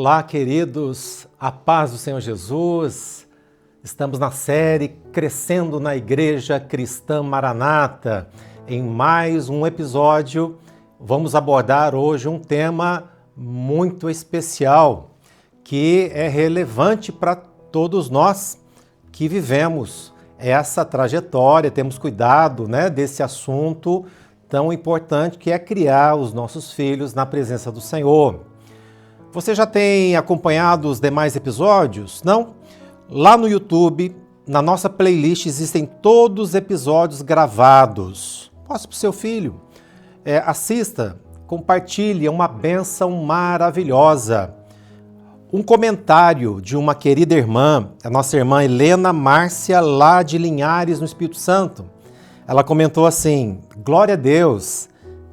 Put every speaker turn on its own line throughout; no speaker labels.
Olá, queridos, a paz do Senhor Jesus. Estamos na série Crescendo na Igreja Cristã Maranata. Em mais um episódio, vamos abordar hoje um tema muito especial, que é relevante para todos nós que vivemos essa trajetória, temos cuidado, desse assunto tão importante que é criar os nossos filhos na presença do Senhor. Você já tem acompanhado os demais episódios? Não? Lá no YouTube, na nossa playlist, existem todos os episódios gravados. Posta para o seu filho. Assista, compartilhe, é uma bênção maravilhosa. Um comentário de uma querida irmã, a nossa irmã Helena Márcia, lá de Linhares, no Espírito Santo. Ela comentou assim: glória a Deus,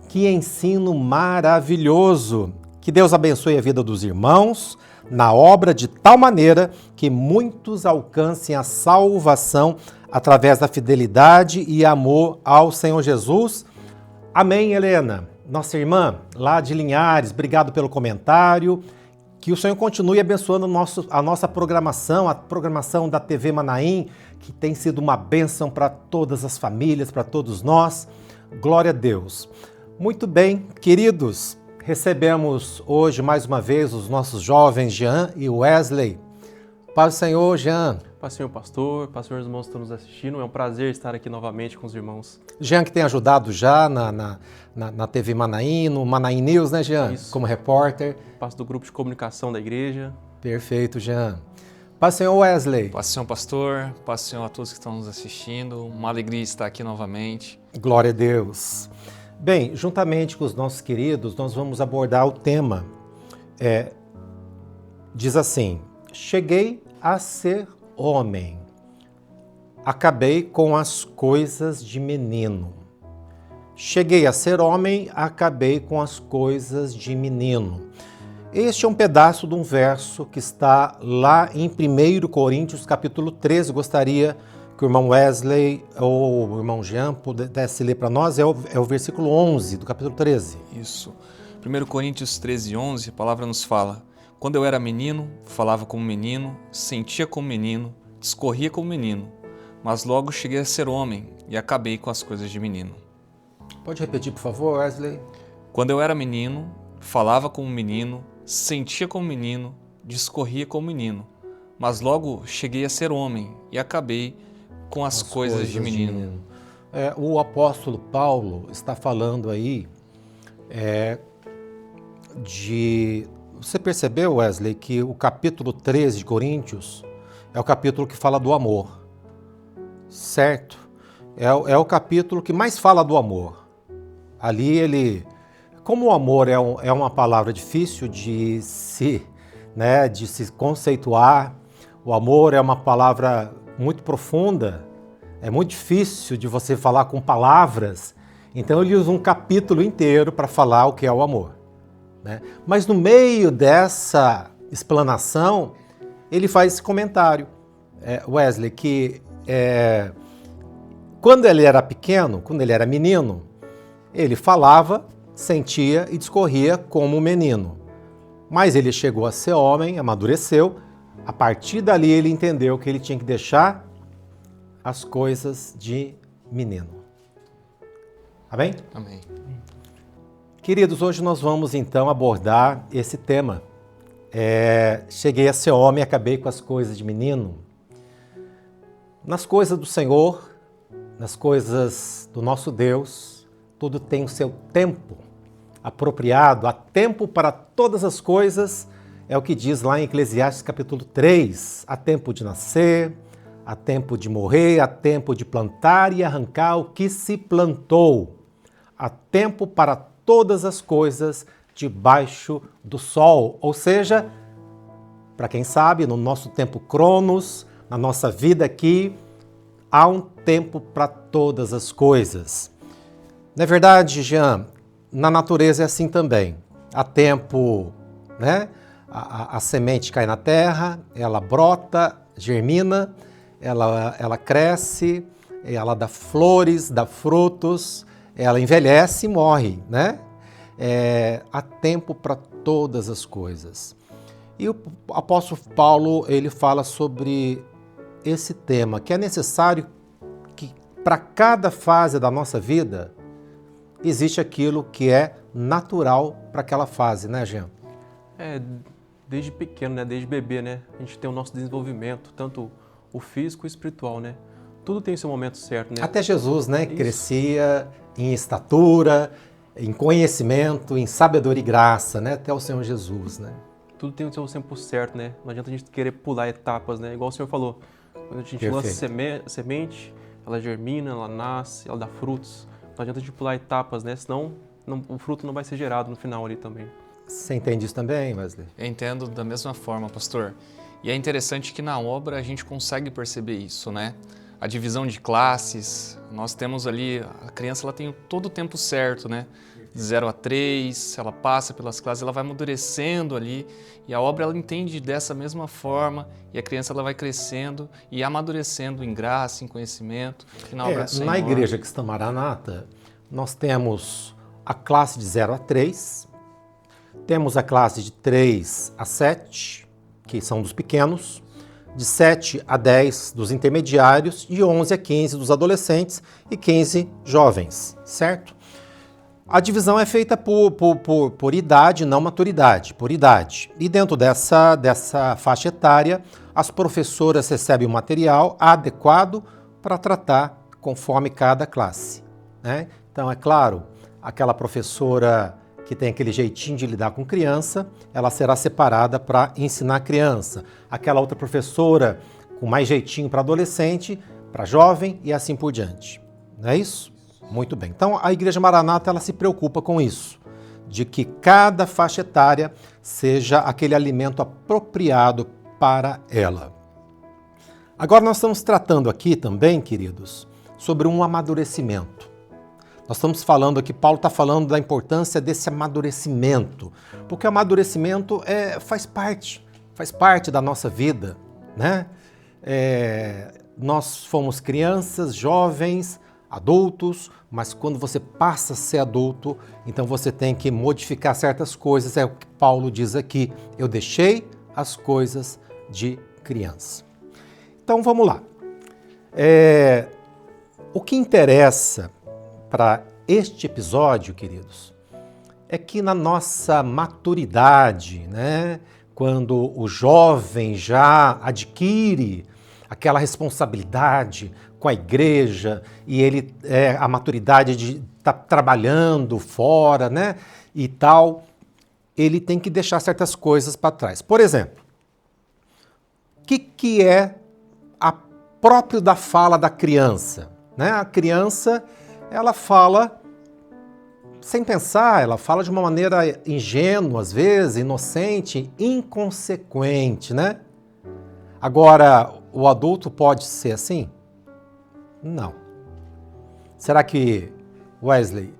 que ensino maravilhoso. Que Deus abençoe a vida dos irmãos na obra de tal maneira que muitos alcancem a salvação através da fidelidade e amor ao Senhor Jesus. Amém, Helena. Nossa irmã lá de Linhares, obrigado pelo comentário. Que o Senhor continue abençoando a nossa programação, a programação da TV Manaim, que tem sido uma bênção para todas as famílias, para todos nós. Glória a Deus. Muito bem, queridos, recebemos hoje mais uma vez os nossos jovens Jean e Wesley. Paz do Senhor, Jean.
Paz do Senhor, pastor. Paz do Senhor, irmãos que estão nos assistindo. É um prazer estar aqui novamente com os irmãos.
Jean, que tem ajudado já na TV Manaim, no Manaim News, né, Jean?
Isso.
Como repórter.
Passo do grupo de comunicação da igreja.
Perfeito, Jean. Paz do Senhor, Wesley.
Paz do Senhor, pastor. Paz do Senhor a todos que estão nos assistindo. Uma alegria estar aqui novamente.
Glória a Deus. Bem, juntamente com os nossos queridos, nós vamos abordar o tema. Diz assim: cheguei a ser homem, acabei com as coisas de menino. Cheguei a ser homem, acabei com as coisas de menino. Este é um pedaço de um verso que está lá em 1 Coríntios, capítulo 13. Gostaria que o irmão Wesley ou o irmão Jean pudesse ler para nós. É o versículo 11 do capítulo 13.
Isso. 1 Coríntios 13, 11, a palavra nos fala: quando eu era menino, falava como menino, sentia como menino, discorria como menino, mas logo cheguei a ser homem e acabei com as coisas de menino.
Pode repetir, por favor, Wesley?
Quando eu era menino, falava como menino, sentia como menino, discorria como menino, mas logo cheguei a ser homem e acabei com as coisas de menino.
O apóstolo Paulo está falando aí Você percebeu, Wesley, que o capítulo 13 de Coríntios é o capítulo que fala do amor, certo? É o capítulo que mais fala do amor. Ali como o amor é uma palavra difícil de se conceituar, o amor é uma palavra muito profunda, é muito difícil de você falar com palavras, então ele usa um capítulo inteiro para falar o que é o amor. Mas no meio dessa explanação, ele faz esse comentário, Wesley, que quando ele era pequeno, quando ele era menino, ele falava, sentia e discorria como menino. Mas ele chegou a ser homem, amadureceu. A partir dali ele entendeu que ele tinha que deixar as coisas de menino. Amém?
Amém.
Queridos, hoje nós vamos então abordar esse tema. Cheguei a ser homem, acabei com as coisas de menino. Nas coisas do Senhor, nas coisas do nosso Deus, tudo tem o seu tempo apropriado. Há tempo para todas as coisas, é o que diz lá em Eclesiastes capítulo 3. Há tempo de nascer, há tempo de morrer, há tempo de plantar e arrancar o que se plantou. Há tempo para todas as coisas debaixo do sol. Ou seja, para quem sabe, no nosso tempo Cronos, na nossa vida aqui, há um tempo para todas as coisas. Não é verdade, Jean? Na natureza é assim também. Há tempo, a semente cai na terra, ela brota, germina, ela cresce, ela dá flores, dá frutos, ela envelhece e morre, Há tempo para todas as coisas. E o apóstolo Paulo, ele fala sobre esse tema, que é necessário que para cada fase da nossa vida existe aquilo que é natural para aquela fase, né, Jean?
Desde pequeno, né? Desde bebê, né? A gente tem o nosso desenvolvimento, tanto o físico e o espiritual, né? Tudo tem o seu momento certo, né?
Até Jesus, né? Crescia em estatura, em conhecimento, em sabedoria e graça, né? Até o Senhor Jesus, né?
Tudo tem o seu tempo certo, né? Não adianta a gente querer pular etapas, né? Igual o senhor falou, quando a gente lança semente, ela germina, ela nasce, ela dá frutos. Não adianta a gente pular etapas, né? Senão o fruto não vai ser gerado no final ali também.
Você entende isso também, Wesley?
Eu entendo da mesma forma, pastor. E é interessante que na obra a gente consegue perceber isso, né? A divisão de classes, nós temos ali, a criança ela tem todo o tempo certo, né? De 0 a 3, ela passa pelas classes, ela vai amadurecendo ali, e a obra ela entende dessa mesma forma, e a criança ela vai crescendo e amadurecendo em graça, em conhecimento, e na obra do Senhor.
Na Igreja Cristã Maranata, nós temos a classe de 0 a 3, temos a classe de 3 a 7, que são dos pequenos, de 7 a 10 dos intermediários, de 11 a 15 dos adolescentes e 15 jovens, certo? A divisão é feita por idade, não maturidade, por idade. E dentro dessa faixa etária, as professoras recebem o material adequado para tratar conforme cada classe, né? Então, é claro, aquela professora que tem aquele jeitinho de lidar com criança, ela será separada para ensinar a criança. Aquela outra professora com mais jeitinho para adolescente, para jovem e assim por diante. Não é isso? Muito bem. Então, a Igreja Maranata ela se preocupa com isso, de que cada faixa etária seja aquele alimento apropriado para ela. Agora, nós estamos tratando aqui também, queridos, sobre um amadurecimento. Nós estamos falando aqui, Paulo está falando da importância desse amadurecimento, porque o amadurecimento faz parte da nossa vida, né? Nós fomos crianças, jovens, adultos, mas quando você passa a ser adulto, então você tem que modificar certas coisas, é o que Paulo diz aqui, eu deixei as coisas de criança. Então vamos lá. O que interessa para este episódio, queridos, é que na nossa maturidade, né, quando o jovem já adquire aquela responsabilidade com a igreja e ele a maturidade de estar trabalhando fora, né, e tal, ele tem que deixar certas coisas para trás. Por exemplo, o que é próprio da fala da criança, né? A criança ela fala sem pensar, ela fala de uma maneira ingênua, às vezes, inocente, inconsequente, né? Agora, o adulto pode ser assim? Não. Será que, Wesley,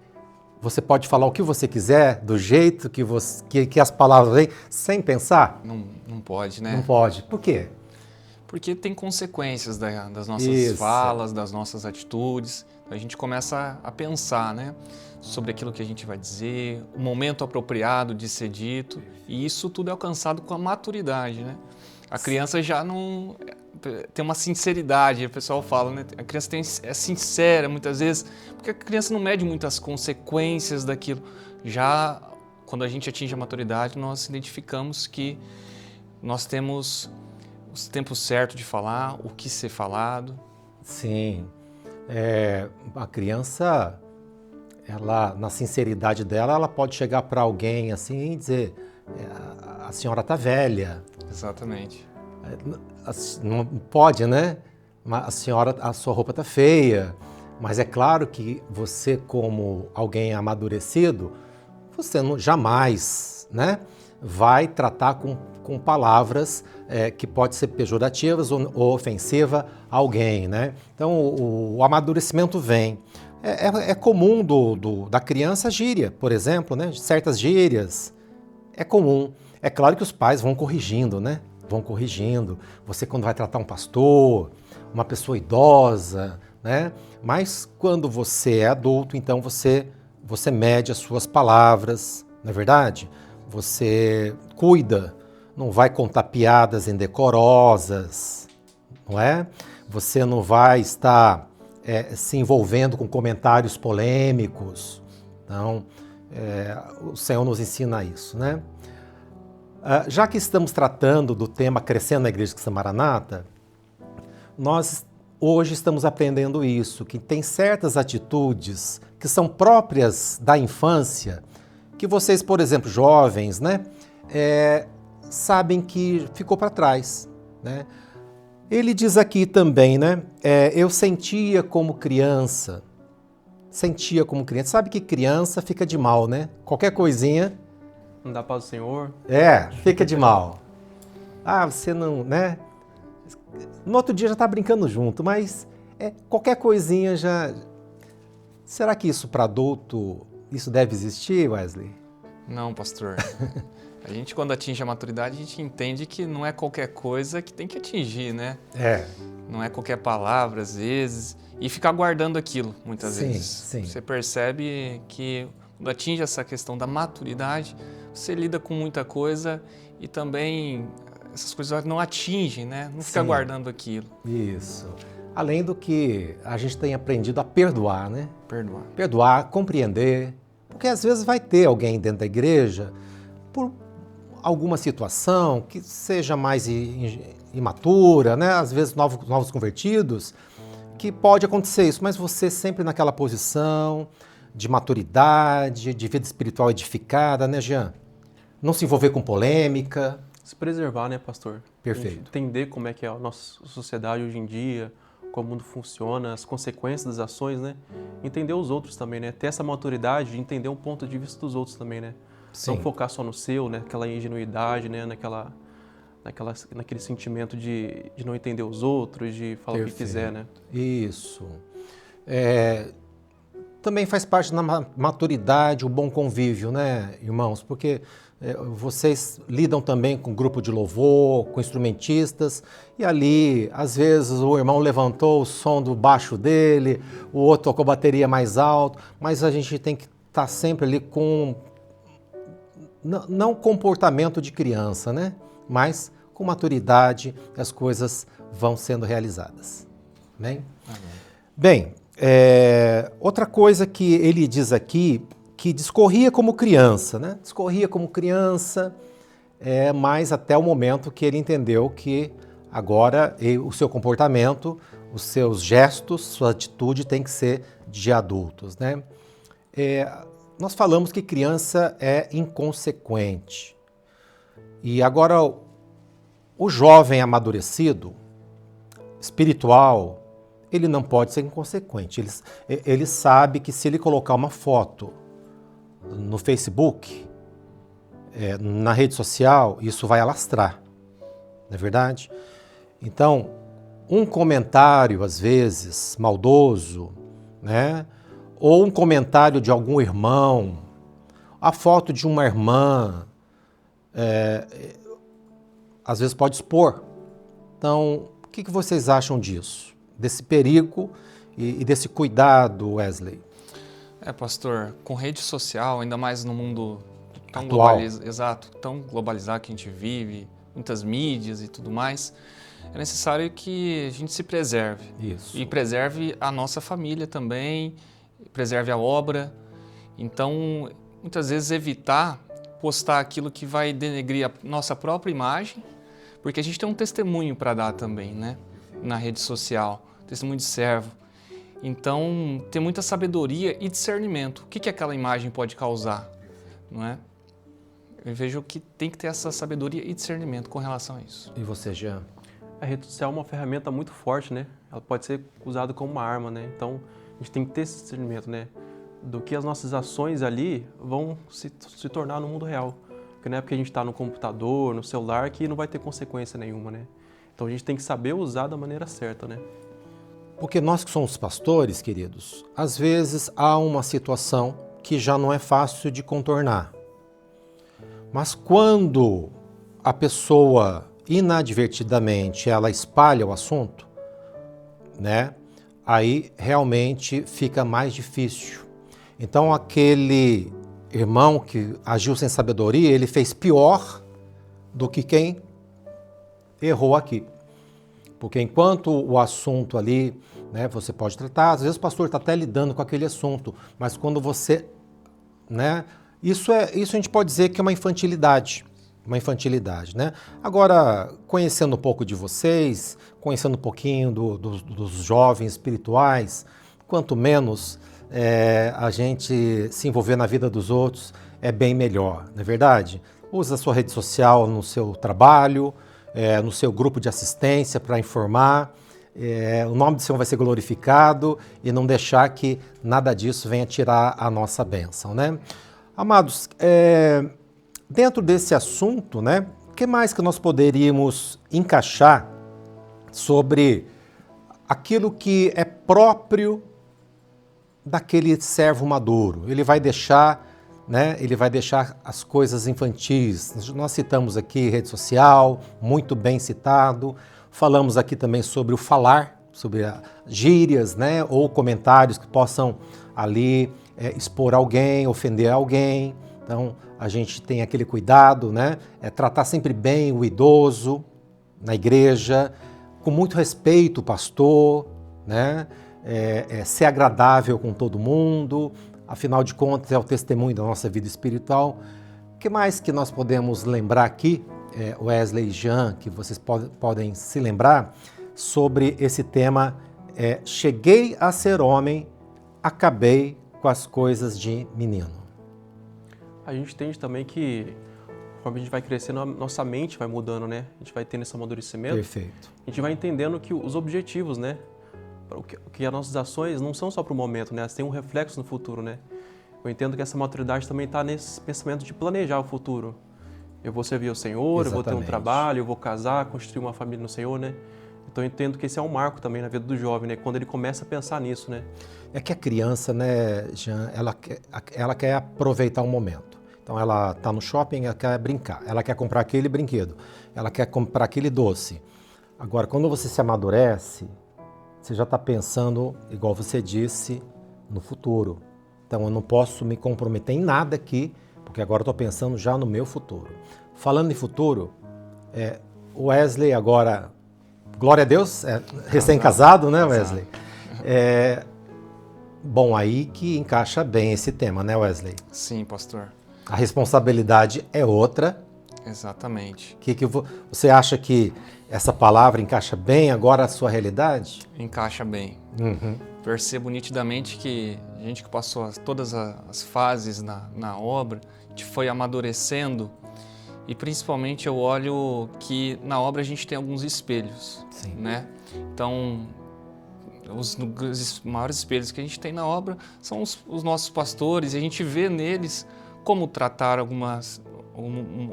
você pode falar o que você quiser, do jeito que as palavras vêm, sem pensar?
Não pode, né?
Não pode. Por quê?
Porque tem consequências das nossas falas, das nossas atitudes. A gente começa a pensar, né, sobre aquilo que a gente vai dizer, o momento apropriado de ser dito, e isso tudo é alcançado com a maturidade, né? A criança já não tem uma sinceridade, o pessoal fala, né? A criança é sincera muitas vezes, porque a criança não mede muitas consequências daquilo. Já quando a gente atinge a maturidade, nós identificamos que nós temos o tempo certo de falar, o que ser falado. Sim.
A criança, ela, na sinceridade dela, ela pode chegar para alguém assim e dizer, a senhora está velha.
Exatamente.
Não pode, né? A sua roupa está feia. Mas é claro que você, como alguém amadurecido, você jamais, né, vai tratar com palavras que pode ser pejorativas ou ofensiva a alguém, né? Então o amadurecimento vem. É comum da criança gíria, por exemplo, né? Certas gírias é comum. É claro que os pais vão corrigindo, né? Vão corrigindo. Você quando vai tratar um pastor, uma pessoa idosa, né? Mas quando você é adulto, então você mede as suas palavras, não é verdade? Você cuida não vai contar piadas indecorosas, não é? Você não vai estar se envolvendo com comentários polêmicos. Então, o Senhor nos ensina isso, né? Já que estamos tratando do tema Crescendo na Igreja Cristã Maranata, nós hoje estamos aprendendo isso, que tem certas atitudes que são próprias da infância, que vocês, por exemplo, jovens, né, sabem que ficou para trás, né? Ele diz aqui também, né, eu sentia como criança. Sabe que criança fica de mal, né? Qualquer coisinha...
Não dá paz ao Senhor.
Fica de mal. Você não, né? No outro dia já tá brincando junto, mas qualquer coisinha já... Será que isso para adulto, isso deve existir, Wesley?
Não, pastor. A gente, quando atinge a maturidade, a gente entende que não é qualquer coisa que tem que atingir, né? Não é qualquer palavra, às vezes, e ficar guardando aquilo, muitas vezes.
Sim.
Você percebe que quando atinge essa questão da maturidade, você lida com muita coisa e também essas coisas não atingem, né? Não fica guardando aquilo.
Isso. Além do que a gente tem aprendido a perdoar, né?
Perdoar,
compreender. Porque às vezes vai ter alguém dentro da igreja, por alguma situação que seja mais imatura, né? Às vezes novos convertidos, que pode acontecer isso, mas você sempre naquela posição de maturidade, de vida espiritual edificada, né, Jean? Não se envolver com polêmica.
Se preservar, né, pastor?
Perfeito.
Entender como é que é a nossa sociedade hoje em dia, como o mundo funciona, as consequências das ações, né? Entender os outros também, né? Ter essa maturidade de entender um ponto de vista dos outros também, né?
Sim.
Não focar só no seu, né? Aquela ingenuidade, né? Naquele sentimento de não entender os outros, de falar o que quiser, né?
Isso. Também faz parte da maturidade, o bom convívio, né, irmãos? Porque vocês lidam também com grupo de louvor, com instrumentistas, e ali, às vezes, o irmão levantou o som do baixo dele, o outro tocou bateria mais alto, mas a gente tem que estar sempre ali com, não comportamento de criança, né? Mas com maturidade, as coisas vão sendo realizadas. Bem? Bem, outra coisa que ele diz aqui, que discorria como criança, né? Discorria como criança, mas até o momento que ele entendeu que agora o seu comportamento, os seus gestos, sua atitude tem que ser de adultos, né? Nós falamos que criança é inconsequente. E agora o jovem amadurecido, espiritual, ele não pode ser inconsequente. Ele sabe que se ele colocar uma foto no Facebook, na rede social, isso vai alastrar, não é verdade? Então, um comentário, às vezes, maldoso, né? Ou um comentário de algum irmão, a foto de uma irmã, às vezes pode expor. Então, o que vocês acham disso? Desse perigo e desse cuidado, Wesley?
Pastor, com rede social, ainda mais no mundo tão tão globalizado que a gente vive, muitas mídias e tudo mais, é necessário que a gente se preserve.
Isso.
E preserve a nossa família também, preserve a obra. Então, muitas vezes evitar postar aquilo que vai denegrir a nossa própria imagem, porque a gente tem um testemunho para dar também, né? Na rede social, testemunho de servo. Então, ter muita sabedoria e discernimento. O que aquela imagem pode causar, não é? Eu vejo que tem que ter essa sabedoria e discernimento com relação a isso.
E você, Jean?
A rede social é uma ferramenta muito forte, né? Ela pode ser usada como uma arma, né? Então, a gente tem que ter esse discernimento, né? Do que as nossas ações ali vão se tornar no mundo real. Porque não é porque a gente está no computador, no celular, que não vai ter consequência nenhuma, né? Então, a gente tem que saber usar da maneira certa, né?
Porque nós que somos pastores, queridos, às vezes há uma situação que já não é fácil de contornar. Mas quando a pessoa inadvertidamente ela espalha o assunto, né? Aí realmente fica mais difícil. Então aquele irmão que agiu sem sabedoria, ele fez pior do que quem errou aqui. Porque enquanto o assunto ali, né, você pode tratar, às vezes o pastor está até lidando com aquele assunto, mas quando você, né, isso a gente pode dizer que é uma infantilidade, né? Agora, conhecendo um pouco de vocês, conhecendo um pouquinho dos jovens espirituais, quanto menos a gente se envolver na vida dos outros, é bem melhor, não é verdade? Use a sua rede social no seu trabalho, no seu grupo de assistência para informar. O nome do Senhor vai ser glorificado e não deixar que nada disso venha tirar a nossa bênção, né? Amados, dentro desse assunto, né, o que mais que nós poderíamos encaixar sobre aquilo que é próprio daquele servo maduro? Ele vai deixar, né, as coisas infantis. Nós citamos aqui rede social, muito bem citado. Falamos aqui também sobre o falar, sobre gírias, né, ou comentários que possam ali expor alguém, ofender alguém. Então, a gente tem aquele cuidado, né, tratar sempre bem o idoso na igreja, com muito respeito o pastor, né, ser agradável com todo mundo. Afinal de contas, é o testemunho da nossa vida espiritual. O que mais que nós podemos lembrar aqui, Wesley e Jean, que vocês podem se lembrar, sobre esse tema, cheguei a ser homem, acabei com as coisas de menino.
A gente entende também que, conforme a gente vai crescendo, a nossa mente vai mudando, né? A gente vai tendo esse amadurecimento.
Perfeito.
A gente vai entendendo que os objetivos, né? Que as nossas ações não são só para o momento, né? Elas têm um reflexo no futuro, né? Eu entendo que essa maturidade também está nesse pensamento de planejar o futuro. Eu vou servir ao Senhor,
Exatamente.
Eu vou ter um trabalho, eu vou casar, construir uma família no Senhor, né? Então eu entendo que esse é um marco também na vida do jovem, né? Quando ele começa a pensar nisso, né?
É que a criança, né, Jean, ela quer aproveitar o momento. Então ela está no shopping, ela quer brincar, ela quer comprar aquele brinquedo, ela quer comprar aquele doce. Agora, quando você se amadurece, você já está pensando, igual você disse, no futuro. Então eu não posso me comprometer em nada aqui, porque agora eu estou pensando já no meu futuro. Falando em futuro, Wesley agora, glória a Deus, recém-casado, né, Wesley? Bom, aí que encaixa bem esse tema, né, Wesley?
Sim, pastor.
A responsabilidade é outra.
Exatamente.
Que você acha que essa palavra encaixa bem agora a sua realidade?
Encaixa bem.
Uhum.
Percebo nitidamente que a gente que passou todas as fases na obra, a gente foi amadurecendo e principalmente eu olho que na obra a gente tem alguns espelhos,
Sim.
né? Então, os maiores espelhos que a gente tem na obra são os nossos pastores e a gente vê neles como tratar uma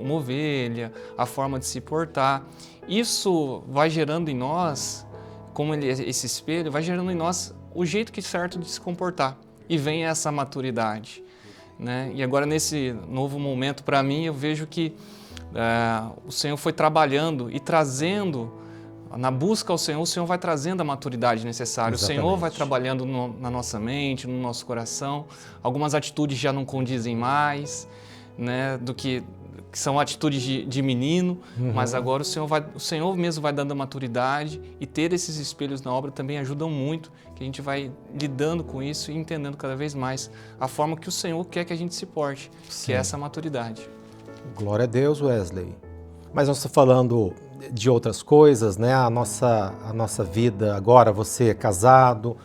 ovelha, a forma de se portar. Isso vai gerando em nós, como esse espelho, vai gerando em nós o jeito que é certo de se comportar. E vem essa maturidade, né? E agora nesse novo momento para mim eu vejo que o Senhor foi trabalhando e trazendo, na busca ao Senhor, o Senhor vai trazendo a maturidade necessária.
Exatamente.
O Senhor vai trabalhando na nossa mente, no nosso coração. Algumas atitudes já não condizem mais, né, do que são atitudes de menino, mas agora o Senhor mesmo vai dando a maturidade e ter esses espelhos na obra também ajudam muito, que a gente vai lidando com isso e entendendo cada vez mais a forma que o Senhor quer que a gente se porte,
Sim.
que é essa maturidade.
Glória a Deus, Wesley. Mas nós estamos falando de outras coisas, né? A nossa vida agora, você é casado,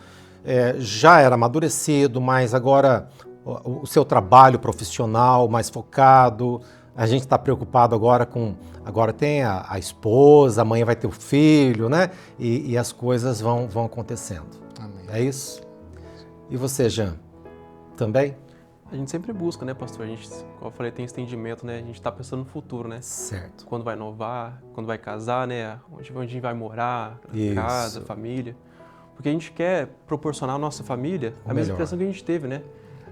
já era amadurecido, mas agora o seu trabalho profissional mais focado, a gente está preocupado agora com... Agora tem a esposa, amanhã vai ter o filho, né? E as coisas vão acontecendo.
Amém.
É isso? E você, Jean? Também?
A gente sempre busca, né, pastor? A gente, como eu falei, tem esse entendimento, né? A gente está pensando no futuro, né?
Certo.
Quando vai inovar, quando vai casar, né? Onde a gente vai morar,
Isso.
casa, família. Porque a gente quer proporcionar à nossa família a mesma impressão que a gente teve, né?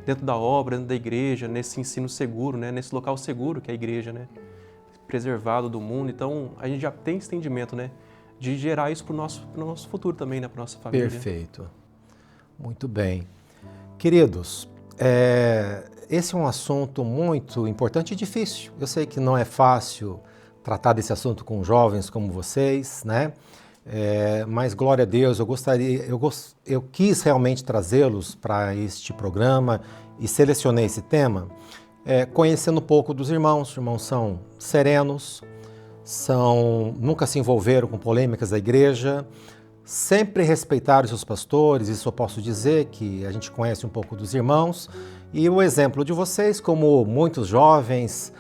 Dentro da obra, dentro da igreja, nesse ensino seguro, né? Nesse local seguro que é a igreja, né? Preservado do mundo. Então, a gente já tem esse entendimento, né? De gerar isso para o nosso futuro também, né? Para nossa família.
Perfeito. Muito bem. Queridos, esse é um assunto muito importante e difícil. Eu sei que não é fácil tratar desse assunto com jovens como vocês, né? Mas glória a Deus, eu quis realmente trazê-los para este programa e selecionei esse tema, conhecendo um pouco dos irmãos. Os irmãos são serenos, nunca se envolveram com polêmicas da igreja, sempre respeitaram seus pastores. Isso eu posso dizer, que a gente conhece um pouco dos irmãos, e o exemplo de vocês, como muitos jovens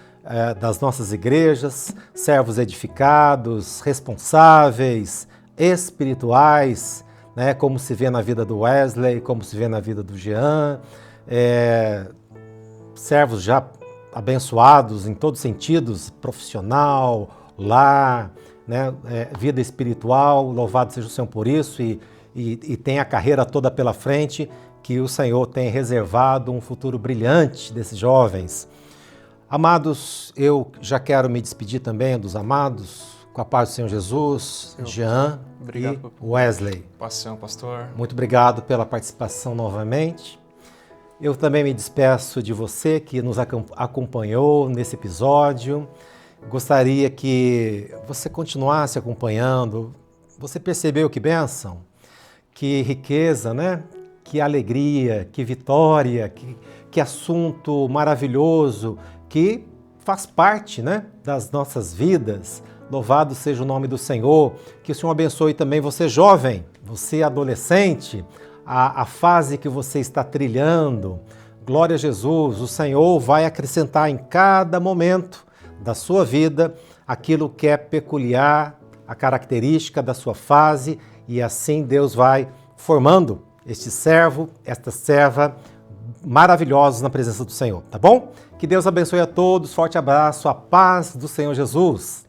das nossas igrejas, servos edificados, responsáveis, espirituais, né, como se vê na vida do Wesley, como se vê na vida do Jean, servos já abençoados em todos os sentidos, profissional, lar, né, vida espiritual. Louvado seja o Senhor por isso, e tem a carreira toda pela frente, que o Senhor tem reservado um futuro brilhante desses jovens. Amados, eu já quero me despedir também dos amados, com a paz do Senhor Jesus, Jean e Wesley.
Paz do Senhor, pastor.
Muito obrigado pela participação novamente. Eu também me despeço de você que nos acompanhou nesse episódio. Gostaria que você continuasse acompanhando. Você percebeu que bênção, que riqueza, né? Que alegria, que vitória, que assunto maravilhoso, que faz parte, né, das nossas vidas. Louvado seja o nome do Senhor. Que o Senhor abençoe também você jovem, você adolescente, a fase que você está trilhando. Glória a Jesus, o Senhor vai acrescentar em cada momento da sua vida aquilo que é peculiar, a característica da sua fase, e assim Deus vai formando este servo, esta serva maravilhosos na presença do Senhor, tá bom? Que Deus abençoe a todos, forte abraço, a paz do Senhor Jesus.